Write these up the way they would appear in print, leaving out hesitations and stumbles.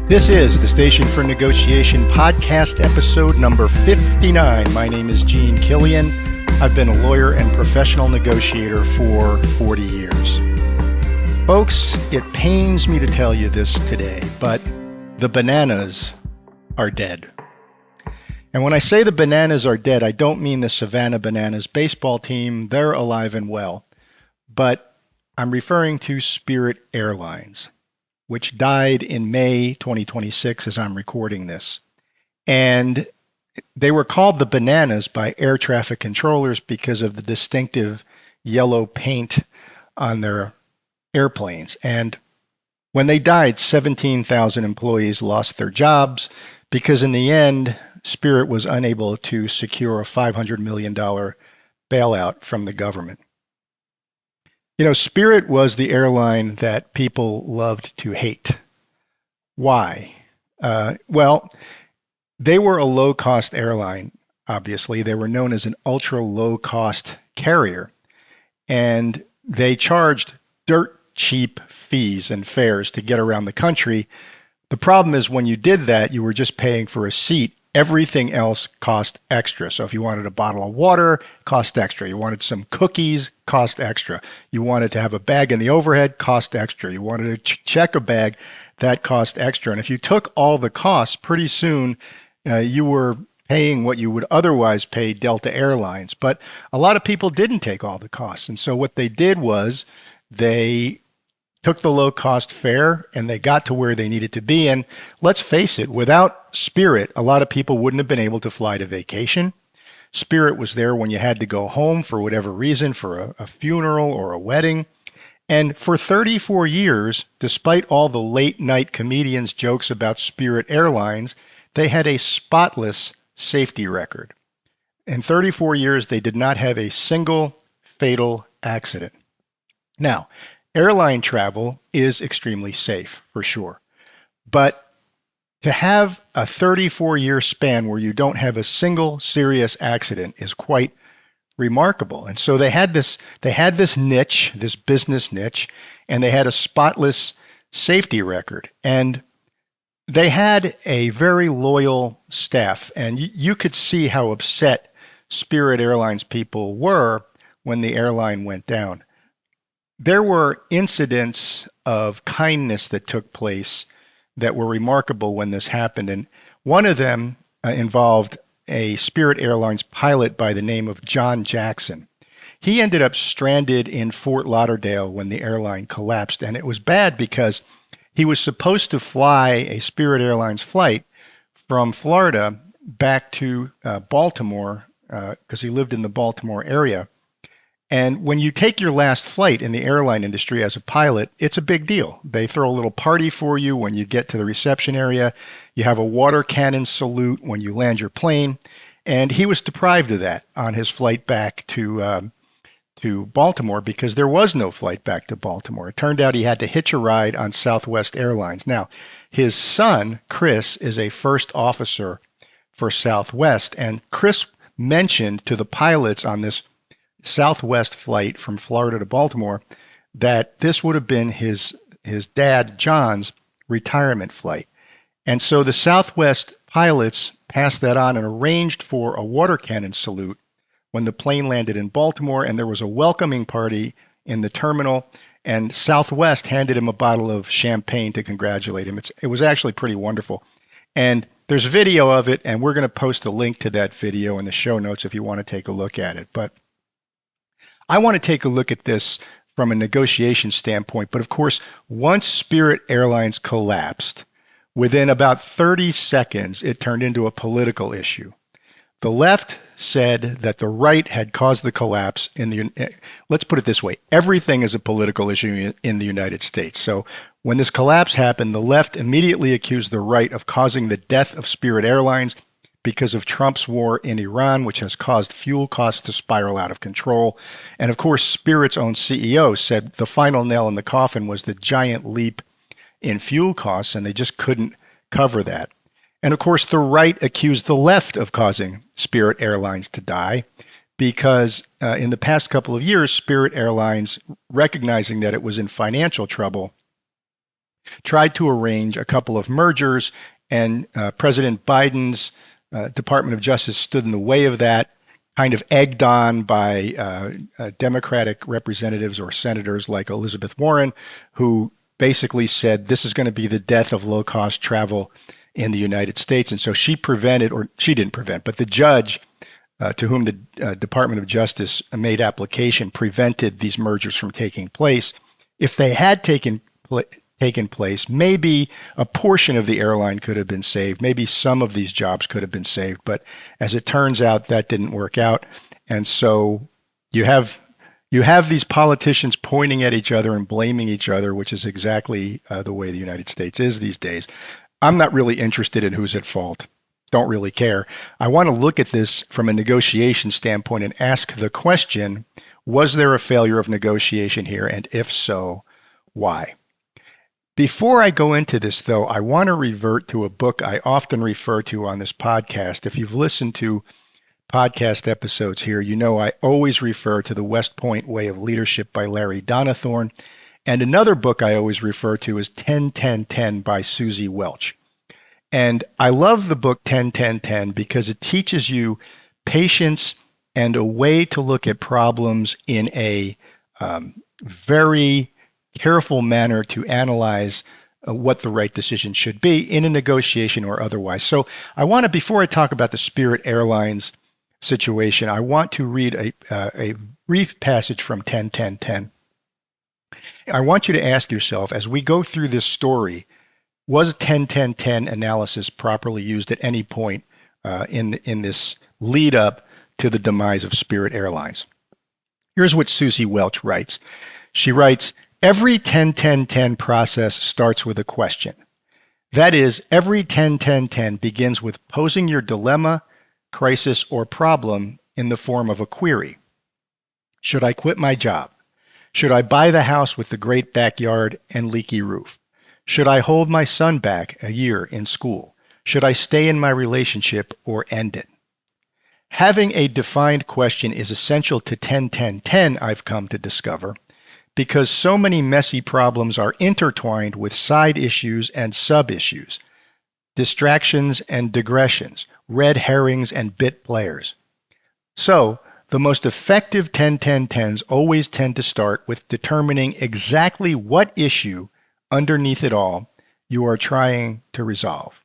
This is the Station for Negotiation podcast, episode number 59. My name is Gene Killian. I've been a lawyer and professional negotiator for 40 years. Folks, it pains me to tell you this today, but the bananas are dead. And when I say the bananas are dead, I don't mean the Savannah Bananas baseball team. They're alive and well. But I'm referring to Spirit Airlines, which died in May 2026 as I'm recording this. And they were called the Bananas by air traffic controllers because of the distinctive yellow paint on their airplanes. And when they died, 17,000 employees lost their jobs because in the end, Spirit was unable to secure a $500 million bailout from the government. You know, Spirit was the airline that people loved to hate. Why? Well, they were a low-cost airline, obviously. They were known as an ultra-low-cost carrier, and they charged dirt cheap fees and fares to get around the country. The problem is when you did that, you were just paying for a seat. Everything else cost extra. So if you wanted a bottle of water, cost extra. You wanted some cookies, cost extra. You wanted to have a bag in the overhead, cost extra. You wanted to check a bag, that cost extra. And if you took all the costs, pretty soon you were paying what you would otherwise pay Delta Airlines. But a lot of people didn't take all the costs. And so what they did was they took the low-cost fare, and they got to where they needed to be. And let's face it, without Spirit, a lot of people wouldn't have been able to fly to vacation. Spirit was there when you had to go home for whatever reason, for a funeral or a wedding. And for 34 years, despite all the late-night comedians' jokes about Spirit Airlines, they had a spotless safety record. In 34 years, they did not have a single fatal accident. Now, airline travel is extremely safe, for sure. But to have a 34-year span where you don't have a single serious accident is quite remarkable. And so they had this niche, this business niche, and they had a spotless safety record. And they had a very loyal staff. And you could see how upset Spirit Airlines people were when the airline went down. There were incidents of kindness that took place that were remarkable when this happened. And one of them involved a Spirit Airlines pilot by the name of John Jackson. He ended up stranded in Fort Lauderdale when the airline collapsed. And it was bad because he was supposed to fly a Spirit Airlines flight from Florida back to Baltimore because he lived in the Baltimore area. And when you take your last flight in the airline industry as a pilot, it's a big deal. They throw a little party for you when you get to the reception area. You have a water cannon salute when you land your plane. And he was deprived of that on his flight back to Baltimore because there was no flight back to Baltimore. It turned out he had to hitch a ride on Southwest Airlines. Now, his son, Chris, is a first officer for Southwest. And Chris mentioned to the pilots on this Southwest flight from Florida to Baltimore that this would have been his dad, John's, retirement flight. And so the Southwest pilots passed that on and arranged for a water cannon salute when the plane landed in Baltimore, and there was a welcoming party in the terminal, and Southwest handed him a bottle of champagne to congratulate him. It was actually pretty wonderful. And there's video of it, and we're going to post a link to that video in the show notes if you want to take a look at it. But I want to take a look at this from a negotiation standpoint, but of course, once Spirit Airlines collapsed, within about 30 seconds, it turned into a political issue. The left said that the right had caused the collapse let's put it this way, everything is a political issue in the United States. So when this collapse happened, the left immediately accused the right of causing the death of Spirit Airlines because of Trump's war in Iran, which has caused fuel costs to spiral out of control. And of course, Spirit's own CEO said the final nail in the coffin was the giant leap in fuel costs, and they just couldn't cover that. And of course, the right accused the left of causing Spirit Airlines to die because in the past couple of years, Spirit Airlines, recognizing that it was in financial trouble, tried to arrange a couple of mergers, and President Biden's Department of Justice stood in the way of that, kind of egged on by Democratic representatives or senators like Elizabeth Warren, who basically said this is going to be the death of low-cost travel in the United States. And so she prevented, or she didn't prevent, but the judge to whom the Department of Justice made application prevented these mergers from taking place. If they had taken place, maybe a portion of the airline could have been saved. Maybe some of these jobs could have been saved. But as it turns out, that didn't work out. And so you have these politicians pointing at each other and blaming each other, which is exactly the way the United States is these days. I'm not really interested in who's at fault. Don't really care. I want to look at this from a negotiation standpoint and ask the question, was there a failure of negotiation here? And if so, why? Before I go into this, though, I want to revert to a book I often refer to on this podcast. If you've listened to podcast episodes here, you know I always refer to The West Point Way of Leadership by Larry Donathorn. And another book I always refer to is 10-10-10 by Susie Welch. And I love the book 10-10-10 because it teaches you patience and a way to look at problems in a very careful manner to analyze what the right decision should be in a negotiation or otherwise. So I want to, before I talk about the Spirit Airlines situation, I want to read a brief passage from 10-10-10. I want you to ask yourself, as we go through this story, was 10-10-10 analysis properly used at any point in this lead up to the demise of Spirit Airlines? Here's what Susie Welch writes. She writes, every 10-10-10 process starts with a question. That is, every 10-10-10 begins with posing your dilemma, crisis, or problem in the form of a query. Should I quit my job? Should I buy the house with the great backyard and leaky roof? Should I hold my son back a year in school? Should I stay in my relationship or end it? Having a defined question is essential to 10-10-10, I've come to discover, because so many messy problems are intertwined with side issues and sub-issues, distractions and digressions, red herrings and bit players. So, the most effective 10-10-10s always tend to start with determining exactly what issue underneath it all you are trying to resolve.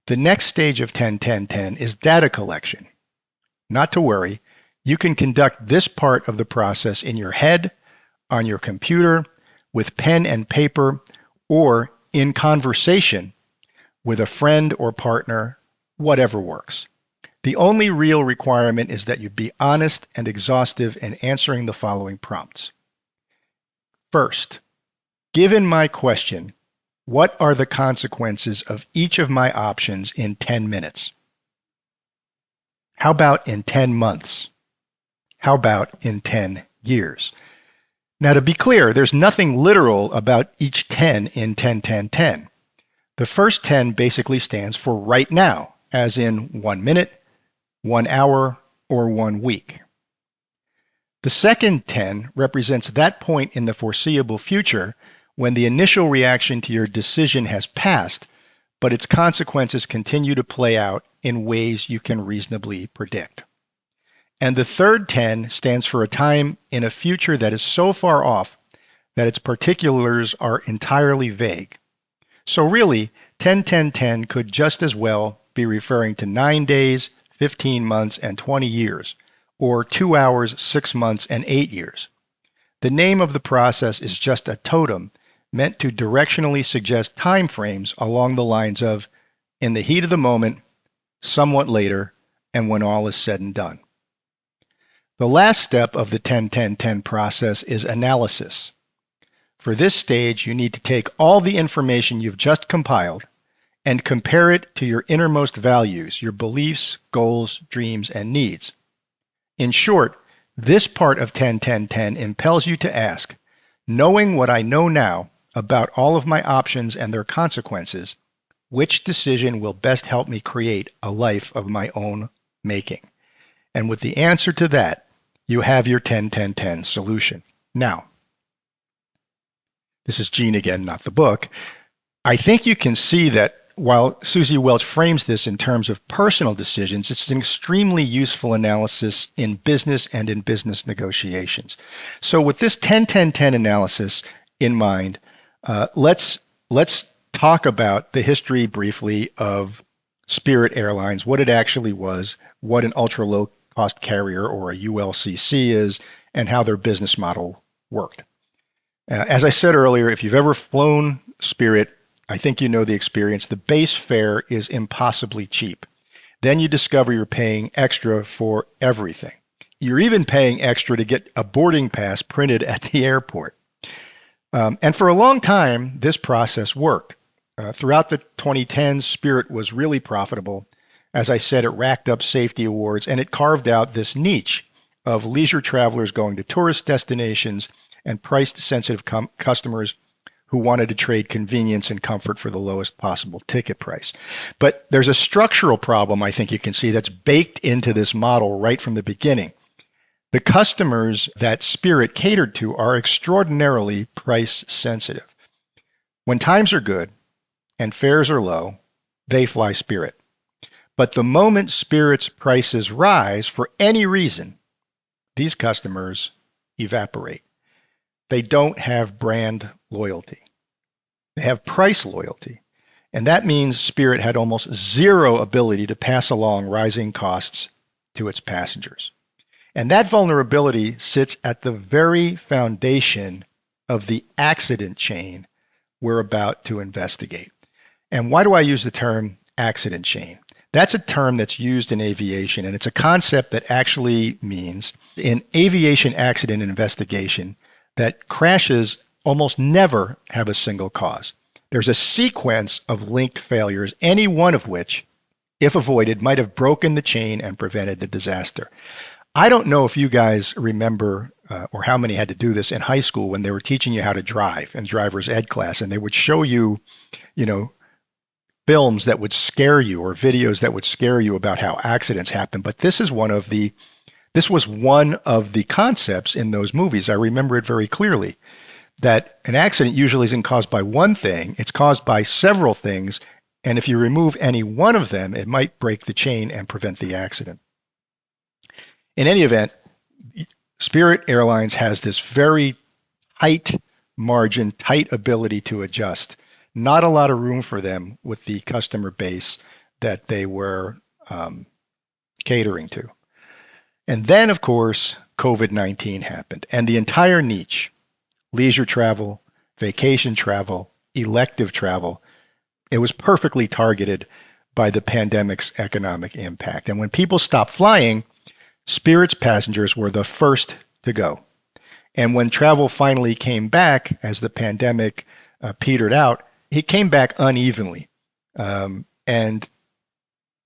The next stage of 10-10-10 is data collection. Not to worry, you can conduct this part of the process in your head, on your computer, with pen and paper, or in conversation with a friend or partner, whatever works. The only real requirement is that you be honest and exhaustive in answering the following prompts. First, given my question, what are the consequences of each of my options in 10 minutes? How about in 10 months? How about in 10 years? Now, to be clear, there's nothing literal about each 10 in 10-10-10. The first 10 basically stands for right now, as in 1 minute, 1 hour, or 1 week. The second 10 represents that point in the foreseeable future when the initial reaction to your decision has passed, but its consequences continue to play out in ways you can reasonably predict. And the third 10 stands for a time in a future that is so far off that its particulars are entirely vague. So really, 10-10-10 could just as well be referring to 9 days, 15 months, and 20 years, or 2 hours, 6 months, and 8 years. The name of the process is just a totem meant to directionally suggest time frames along the lines of in the heat of the moment, somewhat later, and when all is said and done. The last step of the 10-10-10 process is analysis. For this stage, you need to take all the information you've just compiled and compare it to your innermost values, your beliefs, goals, dreams, and needs. In short, this part of 10-10-10 impels you to ask, knowing what I know now about all of my options and their consequences, which decision will best help me create a life of my own making? And with the answer to that, you have your 10-10-10 solution. Now, This is Gene again, not the book. I think you can see that while Susie Welch frames this in terms of personal decisions, it's an extremely useful analysis in business and in business negotiations. So with this 10-10-10 analysis in mind, let's talk about the history briefly of Spirit Airlines, what it actually was, what an ultra-low-cost carrier or a ULCC is, and how their business model worked. As I said earlier, if you've ever flown Spirit, I think you know the experience. The base fare is impossibly cheap. Then you discover you're paying extra for everything. You're even paying extra to get a boarding pass printed at the airport. And for a long time, this process worked. Throughout the 2010s, Spirit was really profitable. As I said, it racked up safety awards, and it carved out this niche of leisure travelers going to tourist destinations and price-sensitive customers who wanted to trade convenience and comfort for the lowest possible ticket price. But there's a structural problem I think you can see that's baked into this model right from the beginning. The customers that Spirit catered to are extraordinarily price sensitive. When times are good and fares are low, they fly Spirit. But the moment Spirit's prices rise for any reason, these customers evaporate. They don't have brand loyalty. They have price loyalty. And that means Spirit had almost zero ability to pass along rising costs to its passengers. And that vulnerability sits at the very foundation of the accident chain we're about to investigate. And why do I use the term accident chain? That's a term that's used in aviation, and it's a concept that actually means in aviation accident investigation that crashes almost never have a single cause. There's a sequence of linked failures, any one of which, if avoided, might have broken the chain and prevented the disaster. I don't know if you guys remember or how many had to do this in high school when they were teaching you how to drive in driver's ed class, and they would show you, films that would scare you or videos that would scare you about how accidents happen. But this was one of the concepts in those movies. I remember it very clearly, that an accident usually isn't caused by one thing, it's caused by several things, and if you remove any one of them, it might break the chain and prevent the accident. In any event, Spirit Airlines has this very tight margin, tight ability to adjust. Not a lot of room for them with the customer base that they were catering to. And then, of course, COVID-19 happened, and the entire niche, leisure travel, vacation travel, elective travel, it was perfectly targeted by the pandemic's economic impact. And when people stopped flying, Spirit's passengers were the first to go. And when travel finally came back, as the pandemic petered out, it came back unevenly. And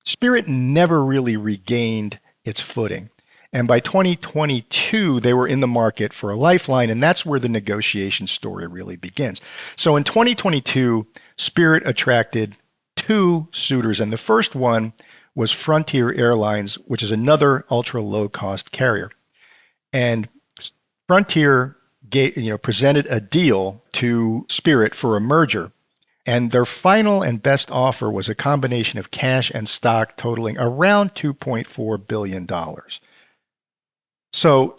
Spirit never really regained its footing. And by 2022, they were in the market for a lifeline, and that's where the negotiation story really begins. So in 2022, Spirit attracted two suitors, and the first one was Frontier Airlines, which is another ultra-low-cost carrier. And Frontier presented a deal to Spirit for a merger, and their final and best offer was a combination of cash and stock totaling around $2.4 billion. So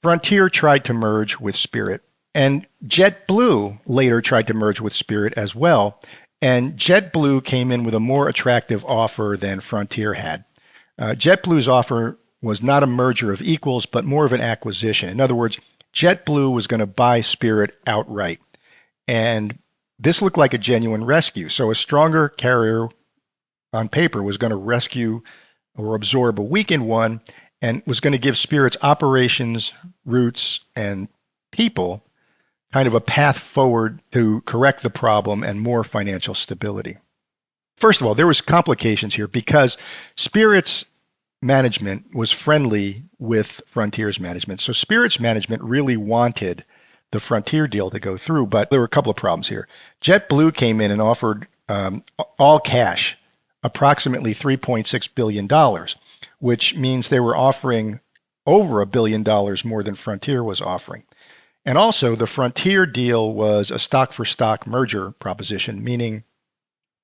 Frontier tried to merge with Spirit, and JetBlue later tried to merge with Spirit as well. And JetBlue came in with a more attractive offer than Frontier had. JetBlue's offer was not a merger of equals, but more of an acquisition. In other words, JetBlue was going to buy Spirit outright. And this looked like a genuine rescue. So a stronger carrier on paper was going to rescue or absorb a weakened one, and was going to give Spirit's operations, routes, and people kind of a path forward to correct the problem and more financial stability. First of all, there was complications here because Spirit's management was friendly with Frontier's management. So Spirit's management really wanted the Frontier deal to go through, but there were a couple of problems here. JetBlue came in and offered all cash, approximately $3.6 billion, which means they were offering over $1 billion more than Frontier was offering. And also, the Frontier deal was a stock-for-stock merger proposition, meaning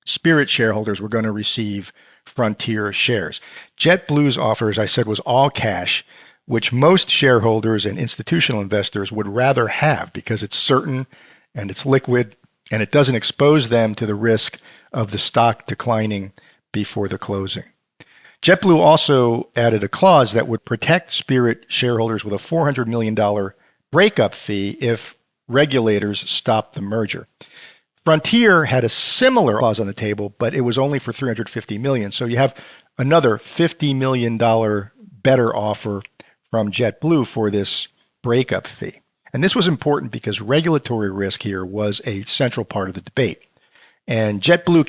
Spirit shareholders were going to receive Frontier shares. JetBlue's offer, as I said, was all cash, which most shareholders and institutional investors would rather have because it's certain and it's liquid and it doesn't expose them to the risk of the stock declining before the closing. JetBlue also added a clause that would protect Spirit shareholders with a $400 million breakup fee if regulators stopped the merger. Frontier had a similar clause on the table, but it was only for $350 million. So you have another $50 million better offer from JetBlue for this breakup fee. And this was important because regulatory risk here was a central part of the debate. And JetBlue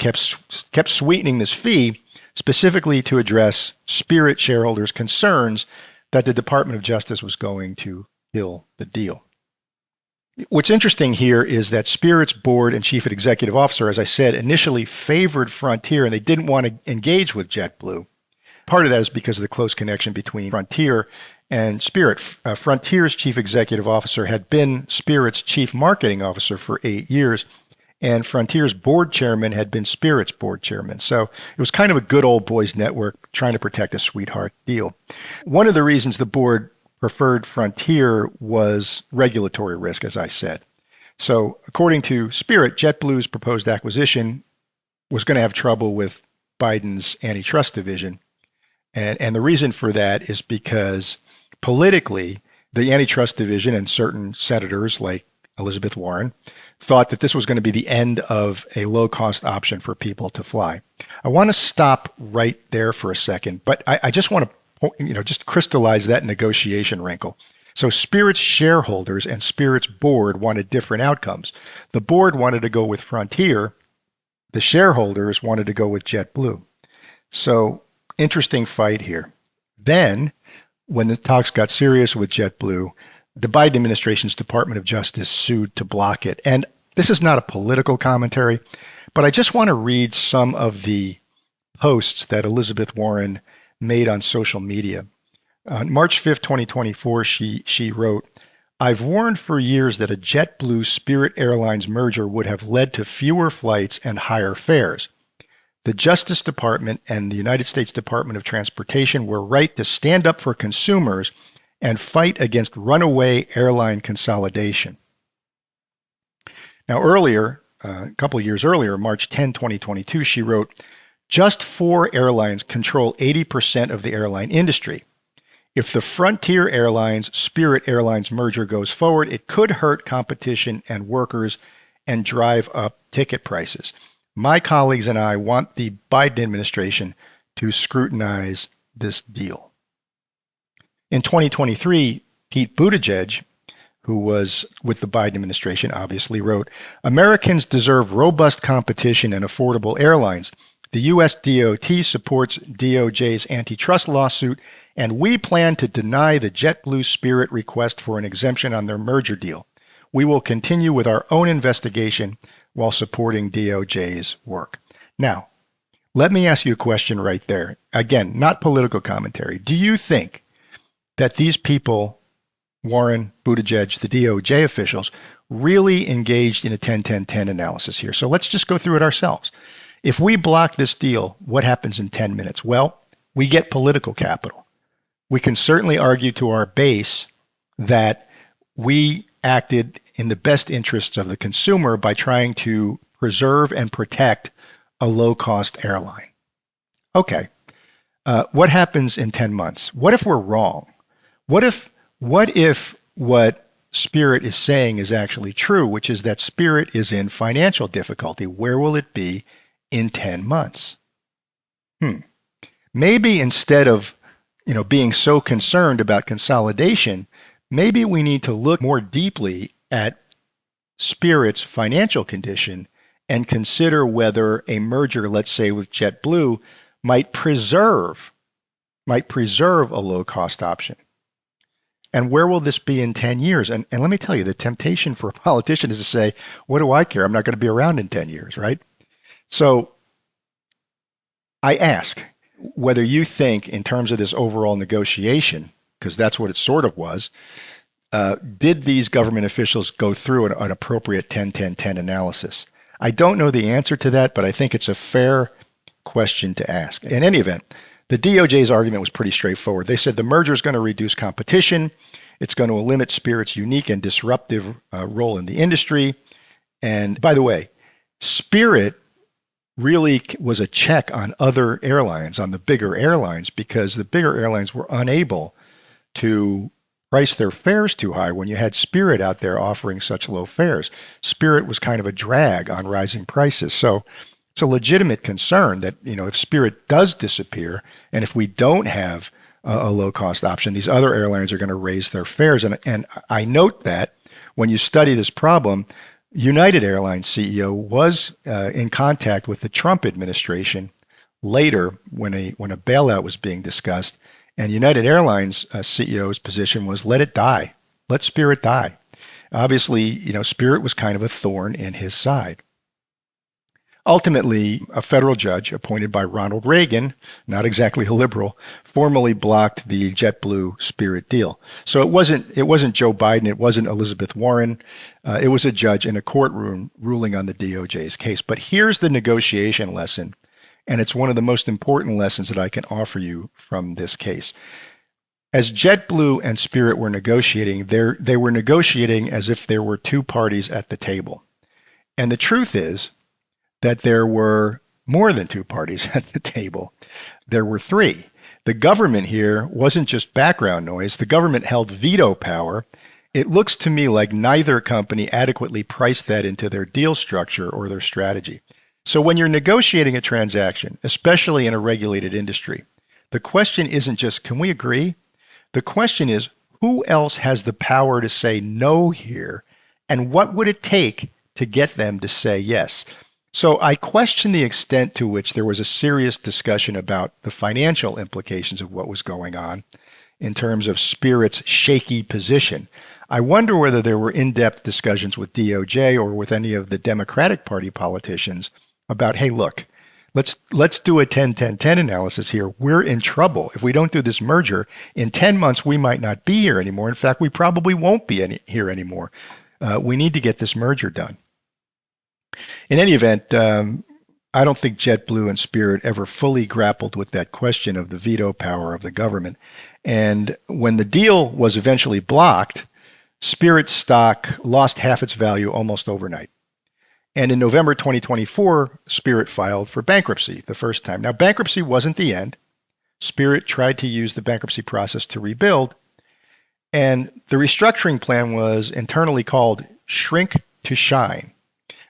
kept sweetening this fee specifically to address Spirit shareholders' concerns that the Department of Justice was going to kill the deal. What's interesting here is that Spirit's board and chief executive officer, as I said, initially favored Frontier and they didn't want to engage with JetBlue. Part of that is because of the close connection between Frontier and Spirit. Frontier's chief executive officer had been Spirit's chief marketing officer for 8 years, and Frontier's board chairman had been Spirit's board chairman. So it was kind of a good old boys network trying to protect a sweetheart deal. One of the reasons the board preferred Frontier was regulatory risk, as I said. So according to Spirit, JetBlue's proposed acquisition was going to have trouble with Biden's antitrust division. And the reason for that is because politically, the antitrust division and certain senators like Elizabeth Warren thought that this was going to be the end of a low-cost option for people to fly. I want to stop right there for a second, but I just want to just crystallize that negotiation wrinkle. So Spirit's shareholders and Spirit's board wanted different outcomes. The board wanted to go with Frontier. The shareholders wanted to go with JetBlue. So interesting fight here. Then, when the talks got serious with JetBlue, the Biden administration's Department of Justice sued to block it. And this is not a political commentary, but I just want to read some of the posts that Elizabeth Warren made on social media. On March 5th, 2024, she wrote, "I've warned for years that a JetBlue Spirit Airlines merger would have led to fewer flights and higher fares. The Justice Department and the United States Department of Transportation were right to stand up for consumers and fight against runaway airline consolidation." Now earlier, a couple of years earlier, March 10, 2022, she wrote, "Just 4 airlines control 80% of the airline industry. If the Frontier Airlines Spirit Airlines merger goes forward, it could hurt competition and workers and drive up ticket prices. My colleagues and I want the Biden administration to scrutinize this deal." In 2023, Pete Buttigieg, who was with the Biden administration, obviously wrote, "Americans deserve robust competition and affordable airlines. The U.S. DOT supports DOJ's antitrust lawsuit, and we plan to deny the JetBlue Spirit request for an exemption on their merger deal. We will continue with our own investigation while supporting DOJ's work." Now, let me ask you a question right there. Again, not political commentary. Do you think that these people, Warren, Buttigieg, the DOJ officials, really engaged in a 10-10-10 analysis here? So let's just go through it ourselves. If we block this deal, what happens in 10 minutes? Well, we get political capital. We can certainly argue to our base that we acted in the best interests of the consumer by trying to preserve and protect a low-cost airline. Okay, what happens in 10 months? What if we're wrong? What if what Spirit is saying is actually true, which is that Spirit is in financial difficulty? Where will it be in 10 months? Maybe instead of being so concerned about consolidation, maybe we need to look more deeply at Spirit's financial condition and consider whether a merger, let's say with JetBlue, might preserve a low-cost option. And where will this be in 10 years? And let me tell you, the temptation for a politician is to say, what do I care? I'm not going to be around in 10 years, right? So I ask whether you think in terms of this overall negotiation, because that's what it sort of was, Did these government officials go through an appropriate 10-10-10 analysis? I don't know the answer to that, but I think it's a fair question to ask. In any event, the DOJ's argument was pretty straightforward. They said the merger is going to reduce competition. It's going to limit Spirit's unique and disruptive role in the industry. And by the way, Spirit really was a check on other airlines, on the bigger airlines, because the bigger airlines were unable to price their fares too high when you had Spirit out there offering such low fares. Spirit was kind of a drag on rising prices. So it's a legitimate concern that, if Spirit does disappear and if we don't have a low-cost option, these other airlines are going to raise their fares. And I note that when you study this problem, United Airlines CEO was in contact with the Trump administration later when a bailout was being discussed, and United Airlines CEO's position was let it die, let Spirit die. Obviously, Spirit was kind of a thorn in his side. Ultimately, a federal judge appointed by Ronald Reagan, not exactly a liberal, formally blocked the JetBlue Spirit deal. So it wasn't Joe Biden, it wasn't Elizabeth Warren, it was a judge in a courtroom ruling on the DOJ's case. But here's the negotiation lesson, and it's one of the most important lessons that I can offer you from this case. As JetBlue and Spirit were negotiating, they were negotiating as if there were two parties at the table. And the truth is that there were more than two parties at the table. There were three. The government here wasn't just background noise. The government held veto power. It looks to me like neither company adequately priced that into their deal structure or their strategy. So when you're negotiating a transaction, especially in a regulated industry, the question isn't just, can we agree? The question is, who else has the power to say no here? And what would it take to get them to say yes? So I question the extent to which there was a serious discussion about the financial implications of what was going on in terms of Spirit's shaky position. I wonder whether there were in-depth discussions with DOJ or with any of the Democratic Party politicians about, hey, look, let's do a 10-10-10 analysis here. We're in trouble. If we don't do this merger, in 10 months, we might not be here anymore. In fact, we probably won't be here anymore. We need to get this merger done. In any event, I don't think JetBlue and Spirit ever fully grappled with that question of the veto power of the government. And when the deal was eventually blocked, Spirit's stock lost half its value almost overnight. And in November 2024, Spirit filed for bankruptcy the first time. Now, bankruptcy wasn't the end. Spirit tried to use the bankruptcy process to rebuild. And the restructuring plan was internally called Shrink to Shine,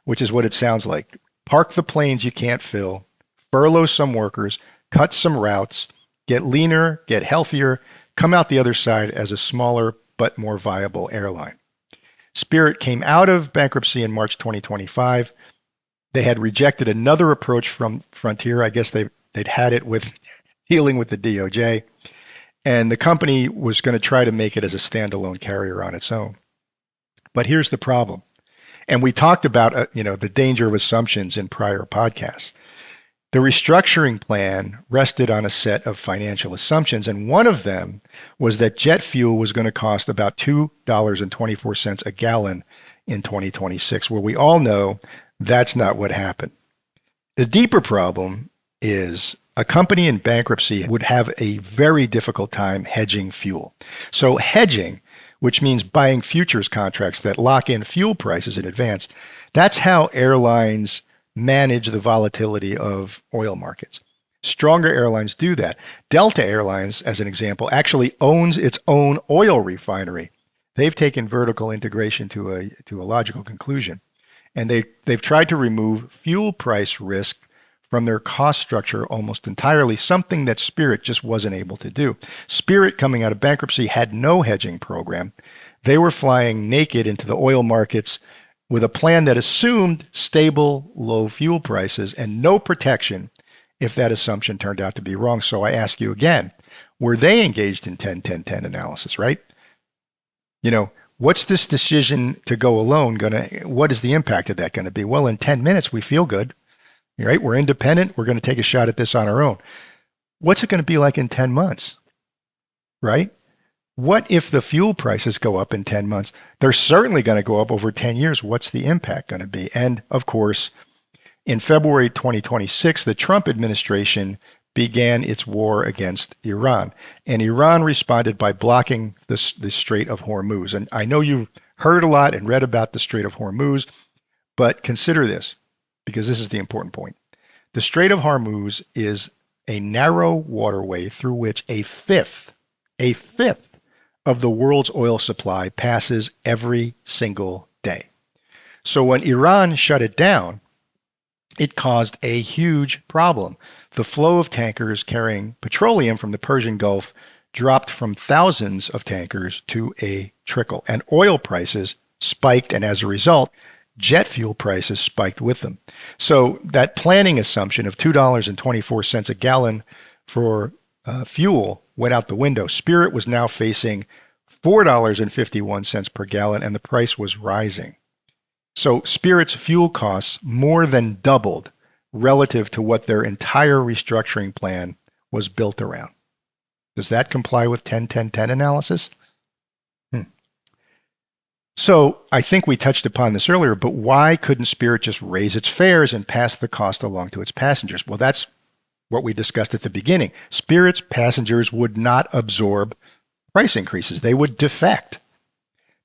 which is what it sounds like. Park the planes you can't fill, furlough some workers, cut some routes, get leaner, get healthier, come out the other side as a smaller but more viable airline. Spirit came out of bankruptcy in March 2025. They had rejected another approach from Frontier. I guess they'd had it with dealing with the DOJ. And the company was going to try to make it as a standalone carrier on its own. But here's the problem. And we talked about the danger of assumptions in prior podcasts. The restructuring plan rested on a set of financial assumptions, and one of them was that jet fuel was going to cost about $2.24 a gallon in 2026, where we all know that's not what happened. The deeper problem is a company in bankruptcy would have a very difficult time hedging fuel. So hedging, which means buying futures contracts that lock in fuel prices in advance, that's how airlines manage the volatility of oil markets. Stronger airlines do that. Delta Airlines, as an example, actually owns its own oil refinery. They've taken vertical integration to a logical conclusion. And they've tried to remove fuel price risk from their cost structure almost entirely, something that Spirit just wasn't able to do. Spirit, coming out of bankruptcy, had no hedging program. They were flying naked into the oil markets with a plan that assumed stable, low fuel prices and no protection if that assumption turned out to be wrong. So I ask you again, were they engaged in 10-10-10 analysis, right? What's this decision to go alone what is the impact of that going to be? Well, in 10 minutes, we feel good, right? We're independent. We're going to take a shot at this on our own. What's it going to be like in 10 months, right? What if the fuel prices go up in 10 months? They're certainly going to go up over 10 years. What's the impact going to be? And of course, in February 2026, the Trump administration began its war against Iran. And Iran responded by blocking the Strait of Hormuz. And I know you've heard a lot and read about the Strait of Hormuz, but consider this, because this is the important point. The Strait of Hormuz is a narrow waterway through which a fifth of the world's oil supply passes every single day. So when Iran shut it down, it caused a huge problem. The flow of tankers carrying petroleum from the Persian Gulf dropped from thousands of tankers to a trickle, and oil prices spiked, and as a result, jet fuel prices spiked with them. So that planning assumption of $2.24 a gallon for fuel went out the window. Spirit was now facing $4.51 per gallon, and the price was rising. So Spirit's fuel costs more than doubled relative to what their entire restructuring plan was built around. Does that comply with 10-10-10 analysis? So I think we touched upon this earlier, but why couldn't Spirit just raise its fares and pass the cost along to its passengers? Well, that's what we discussed at the beginning. Spirit's passengers would not absorb price increases. They would defect.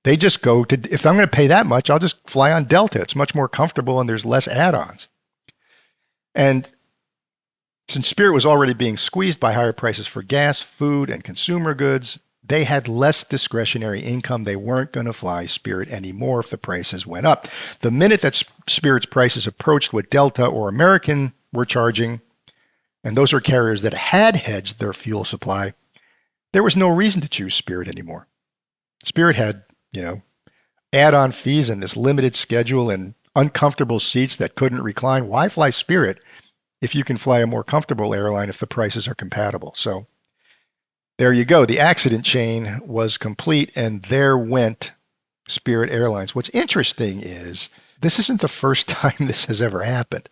They just go to, if I'm going to pay that much, I'll just fly on Delta. It's much more comfortable and there's less add-ons. And since Spirit was already being squeezed by higher prices for gas, food, and consumer goods, they had less discretionary income. They weren't going to fly Spirit anymore if the prices went up. The minute that Spirit's prices approached what Delta or American were charging, and those are carriers that had hedged their fuel supply, there was no reason to choose Spirit anymore. Spirit had, add-on fees and this limited schedule and uncomfortable seats that couldn't recline. Why fly Spirit if you can fly a more comfortable airline if the prices are compatible? So there you go. The accident chain was complete, and there went Spirit Airlines. What's interesting is this isn't the first time this has ever happened.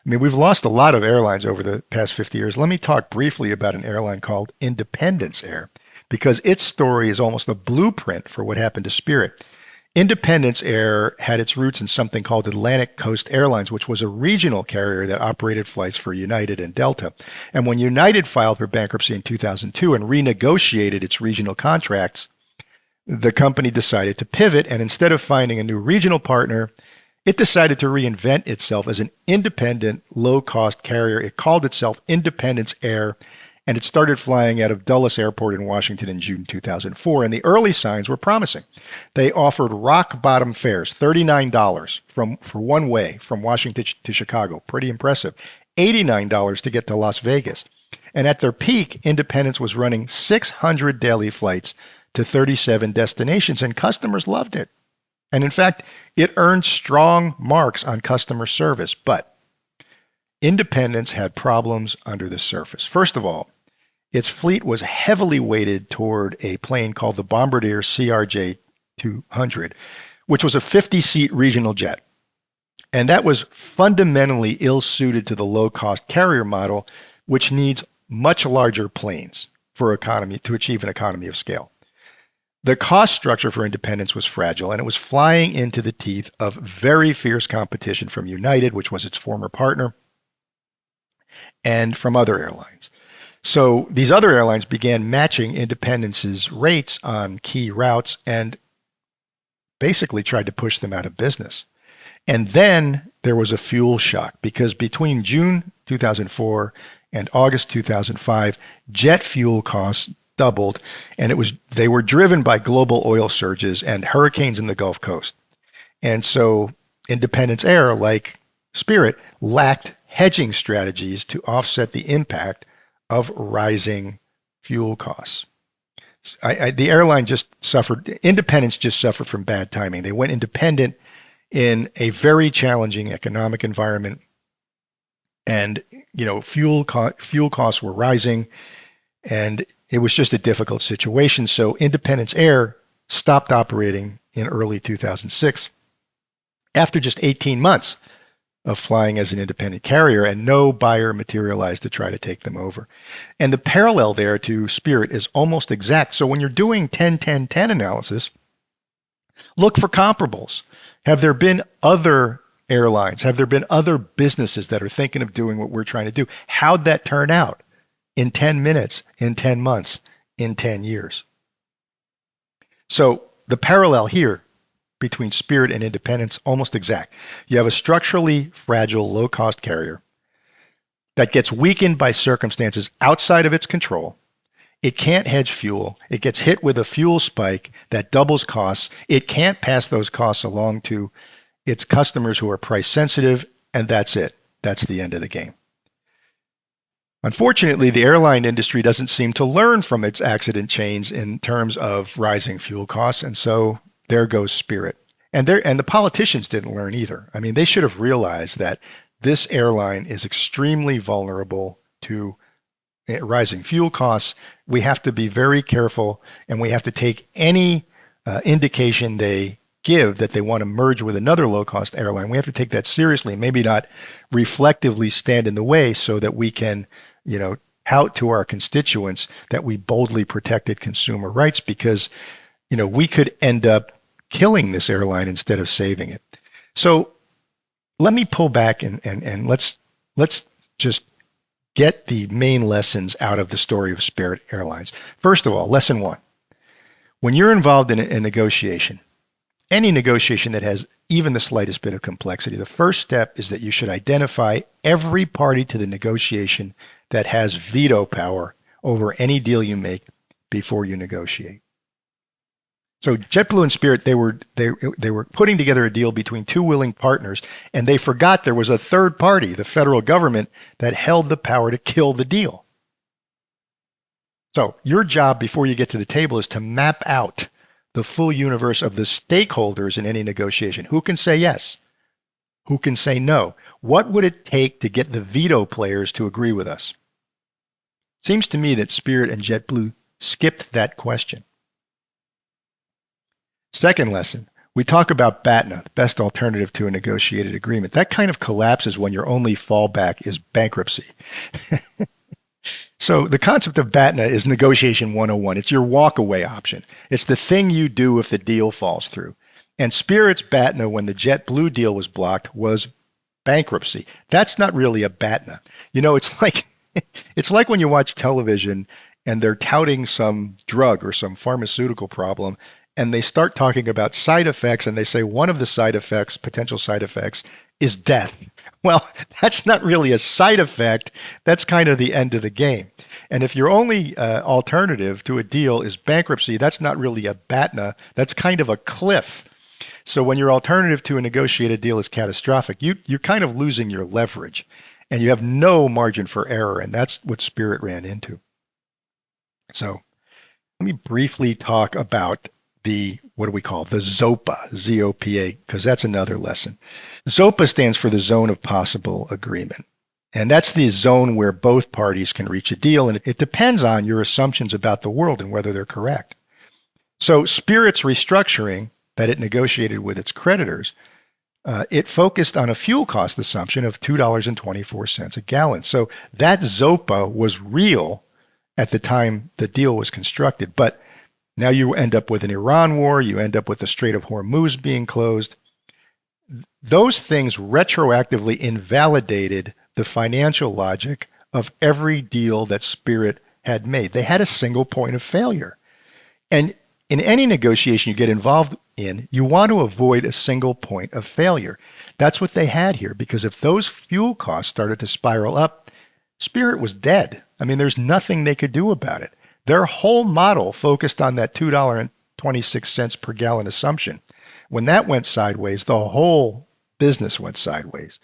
I mean, we've lost a lot of airlines over the past 50 years. Let me talk briefly about an airline called Independence Air, because its story is almost a blueprint for what happened to Spirit. Independence Air had its roots in something called Atlantic Coast Airlines, which was a regional carrier that operated flights for United and Delta. And when United filed for bankruptcy in 2002 and renegotiated its regional contracts, the company decided to pivot, and instead of finding a new regional partner, it decided to reinvent itself as an independent, low-cost carrier. It called itself Independence Air, and it started flying out of Dulles Airport in Washington in June 2004, and the early signs were promising. They offered rock-bottom fares, $39 for one way from Washington to Chicago. Pretty impressive. $89 to get to Las Vegas. And at their peak, Independence was running 600 daily flights to 37 destinations, and customers loved it. And in fact, it earned strong marks on customer service, but Independence had problems under the surface. First of all, its fleet was heavily weighted toward a plane called the Bombardier CRJ-200, which was a 50-seat regional jet. And that was fundamentally ill-suited to the low-cost carrier model, which needs much larger planes for economy to achieve an economy of scale. The cost structure for Independence was fragile, and it was flying into the teeth of very fierce competition from United, which was its former partner, and from other airlines. So these other airlines began matching Independence's rates on key routes and basically tried to push them out of business. And then there was a fuel shock, because between June 2004 and August 2005, jet fuel costs doubled, and they were driven by global oil surges and hurricanes in the Gulf Coast. And so Independence Air, like Spirit, lacked hedging strategies to offset the impact of rising fuel costs. The airline just suffered, Independence just suffered from bad timing. They went independent in a very challenging economic environment, and fuel costs were rising, and it was just a difficult situation. So Independence Air stopped operating in early 2006 after just 18 months of flying as an independent carrier, and no buyer materialized to try to take them over. And the parallel there to Spirit is almost exact. So when you're doing 10-10-10 analysis, look for comparables. Have there been other airlines? Have there been other businesses that are thinking of doing what we're trying to do? How'd that turn out in 10 minutes, in 10 months, in 10 years? So the parallel here between Spirit and independence, almost exact. You have a structurally fragile, low-cost carrier that gets weakened by circumstances outside of its control. It can't hedge fuel. It gets hit with a fuel spike that doubles costs. It can't pass those costs along to its customers who are price sensitive, and that's it. That's the end of the game. Unfortunately, the airline industry doesn't seem to learn from its accident chains in terms of rising fuel costs, and so there goes Spirit. And the politicians didn't learn either. I mean, they should have realized that this airline is extremely vulnerable to rising fuel costs. We have to be very careful, and we have to take any indication they give that they want to merge with another low-cost airline. We have to take that seriously, maybe not reflectively stand in the way so that we can, tout to our constituents that we boldly protected consumer rights, because, we could end up killing this airline instead of saving it. So let me pull back and let's just get the main lessons out of the story of Spirit Airlines. First of all, lesson one: when you're involved in a negotiation, any negotiation that has even the slightest bit of complexity, the first step is that you should identify every party to the negotiation that has veto power over any deal you make before you negotiate. So JetBlue and Spirit, they were putting together a deal between two willing partners, and they forgot there was a third party, the federal government, that held the power to kill the deal. So your job before you get to the table is to map out the full universe of the stakeholders in any negotiation. Who can say yes? Who can say no? What would it take to get the veto players to agree with us? Seems to me that Spirit and JetBlue skipped that question. Second lesson, we talk about BATNA, the best alternative to a negotiated agreement. That kind of collapses when your only fallback is bankruptcy. So the concept of BATNA is negotiation 101. It's your walkaway option. It's the thing you do if the deal falls through. And Spirit's BATNA when the JetBlue deal was blocked was bankruptcy. That's not really a BATNA. It's like when you watch television and they're touting some drug or some pharmaceutical problem, and they start talking about side effects, and they say one of the side effects, potential side effects, is death. Well, that's not really a side effect. That's kind of the end of the game. And if your only alternative to a deal is bankruptcy, that's not really a BATNA. That's kind of a cliff. So when your alternative to a negotiated deal is catastrophic, you're kind of losing your leverage, and you have no margin for error, and that's what Spirit ran into. So let me briefly talk about what do we call the ZOPA, Z-O-P-A, because that's another lesson. ZOPA stands for the Zone of Possible Agreement. And that's the zone where both parties can reach a deal. And it depends on your assumptions about the world and whether they're correct. So Spirit's restructuring that it negotiated with its creditors, it focused on a fuel cost assumption of $2.24 a gallon. So that ZOPA was real at the time the deal was constructed. But now you end up with an Iran war, you end up with the Strait of Hormuz being closed. Those things retroactively invalidated the financial logic of every deal that Spirit had made. They had a single point of failure. And in any negotiation you get involved in, you want to avoid a single point of failure. That's what they had here, because if those fuel costs started to spiral up, Spirit was dead. I mean, there's nothing they could do about it. Their whole model focused on that $2.26 per gallon assumption. When that went sideways, the whole business went sideways.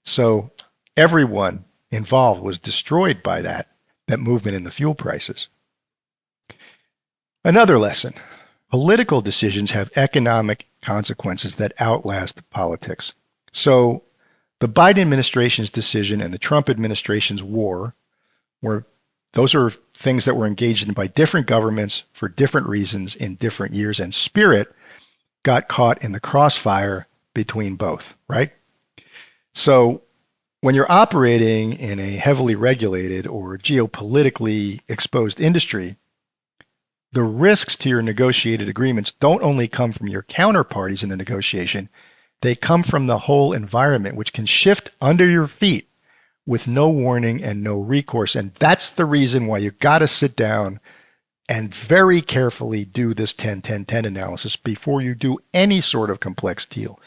So everyone involved was destroyed by that movement in the fuel prices. Another lesson: political decisions have economic consequences that outlast politics. So the Biden administration's decision and the Trump administration's war those are things that were engaged in by different governments for different reasons in different years, and Spirit got caught in the crossfire between both, right? So when you're operating in a heavily regulated or geopolitically exposed industry, the risks to your negotiated agreements don't only come from your counterparties in the negotiation, they come from the whole environment, which can shift under your feet with no warning and no recourse. And that's the reason why you got to sit down and very carefully do this 10-10-10 analysis before you do any sort of complex deal.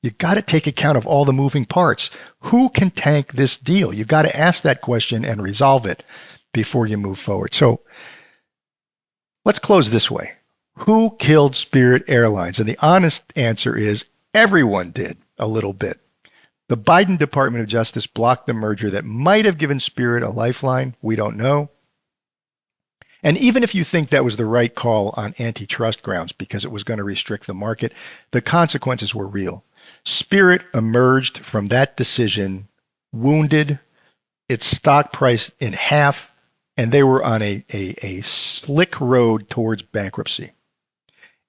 You got to take account of all the moving parts. Who can tank this deal? You got to ask that question and resolve it before you move forward. So let's close this way. Who killed Spirit Airlines? And the honest answer is everyone did a little bit. The Biden Department of Justice blocked the merger that might have given Spirit a lifeline. We don't know. And even if you think that was the right call on antitrust grounds because it was going to restrict the market, the consequences were real. Spirit emerged from that decision wounded, its stock price in half, and they were on a slick road towards bankruptcy.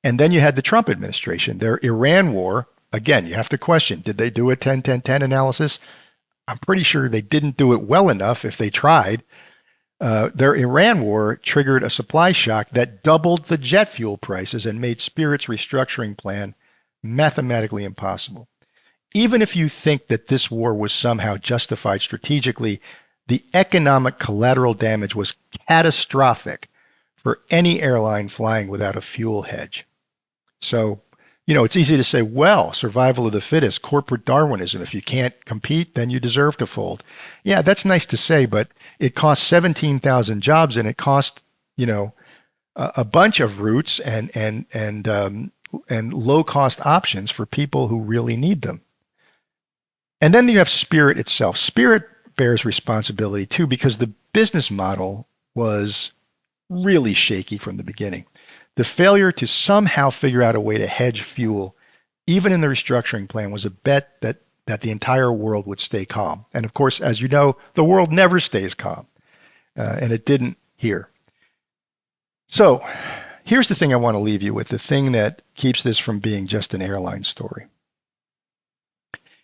And then you had the Trump administration, their Iran war. Again, you have to question, did they do a 10-10-10 analysis? I'm pretty sure they didn't do it well enough if they tried. Their Iran war triggered a supply shock that doubled the jet fuel prices and made Spirit's restructuring plan mathematically impossible. Even if you think that this war was somehow justified strategically, the economic collateral damage was catastrophic for any airline flying without a fuel hedge. So, it's easy to say, well, survival of the fittest, corporate Darwinism. If you can't compete, then you deserve to fold. Yeah, that's nice to say, but it cost 17,000 jobs, and it cost, a bunch of routes and low-cost options for people who really need them. And then you have Spirit itself. Spirit bears responsibility too, because the business model was really shaky from the beginning. The failure to somehow figure out a way to hedge fuel, even in the restructuring plan, was a bet that the entire world would stay calm. And of course, as you know, the world never stays calm. And it didn't here. So here's the thing I want to leave you with, the thing that keeps this from being just an airline story.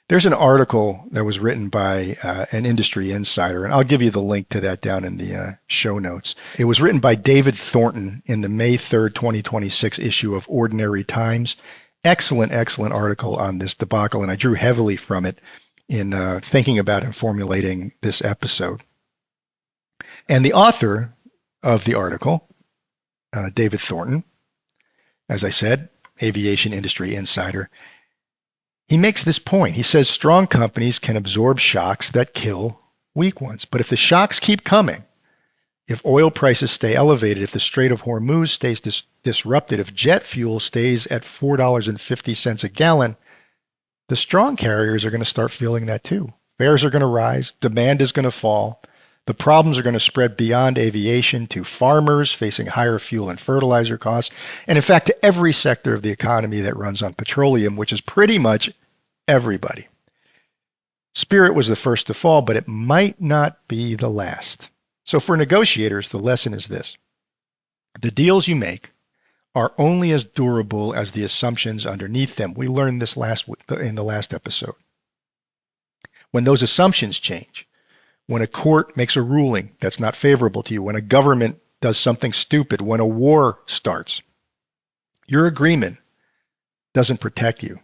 There's an article that was written by an industry insider, and I'll give you the link to that down in the show notes. It was written by David Thornton in the May 3rd, 2026 issue of Ordinary Times. Excellent, excellent article on this debacle, and I drew heavily from it in thinking about and formulating this episode. And the author of the article, David Thornton, as I said, aviation industry insider, he makes this point. He says strong companies can absorb shocks that kill weak ones. But if the shocks keep coming, if oil prices stay elevated, if the Strait of Hormuz stays disrupted, if jet fuel stays at $4.50 a gallon, the strong carriers are going to start feeling that too. Fares are going to rise. Demand is going to fall. The problems are going to spread beyond aviation to farmers facing higher fuel and fertilizer costs, and in fact to every sector of the economy that runs on petroleum, which is pretty much everybody. Spirit was the first to fall, but it might not be the last. So for negotiators, the lesson is this. The deals you make are only as durable as the assumptions underneath them. We learned this in the last episode. When those assumptions change, when a court makes a ruling that's not favorable to you, when a government does something stupid, when a war starts, your agreement doesn't protect you.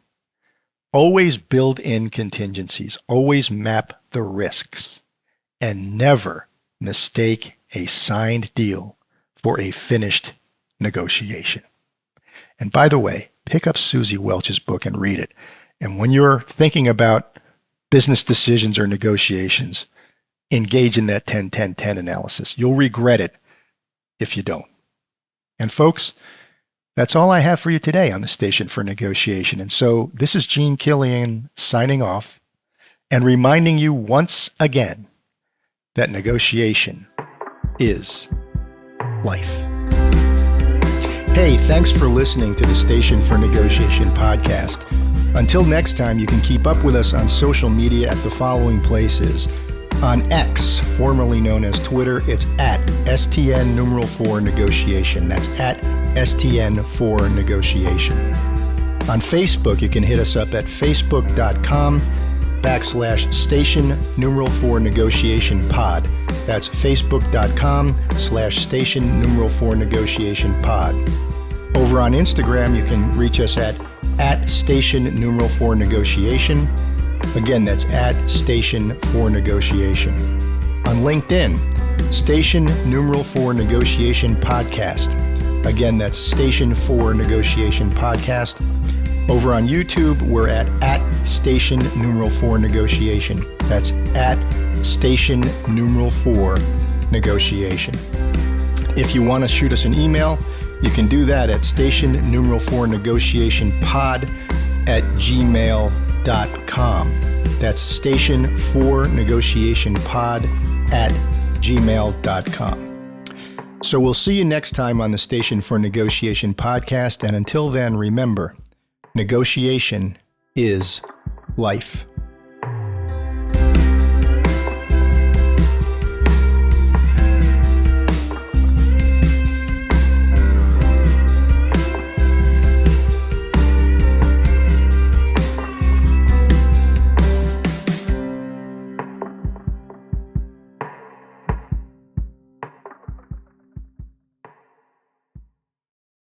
Always build in contingencies, always map the risks, and never mistake a signed deal for a finished negotiation. And by the way, pick up Susie Welch's book and read it. And when you're thinking about business decisions or negotiations, engage in that 10-10-10 analysis. You'll regret it if you don't. And folks, that's all I have for you today on the Station for Negotiation. And so this is Gene Killian signing off and reminding you once again that negotiation is life. Hey, thanks for listening to the Station for Negotiation podcast. Until next time, you can keep up with us on social media at the following places. On X, formerly known as Twitter, it's at STN4Negotiation. That's at STN4Negotiation. On Facebook, you can hit us up at facebook.com/ facebook.com/station4negotiation pod. That's facebook.com/station4negotiation pod. Over on Instagram, you can reach us at station4negotiation. Again, that's @station4negotiation. On LinkedIn, station4negotiation podcast. Again, that's station4negotiation podcast. Over on YouTube, we're at station4negotiation. That's station4negotiation. If you want to shoot us an email, you can do that at station4negotiationpod@gmail.com. That's station4negotiationpod@gmail.com. So we'll see you next time on the Station for Negotiation podcast. And until then, remember, negotiation is life.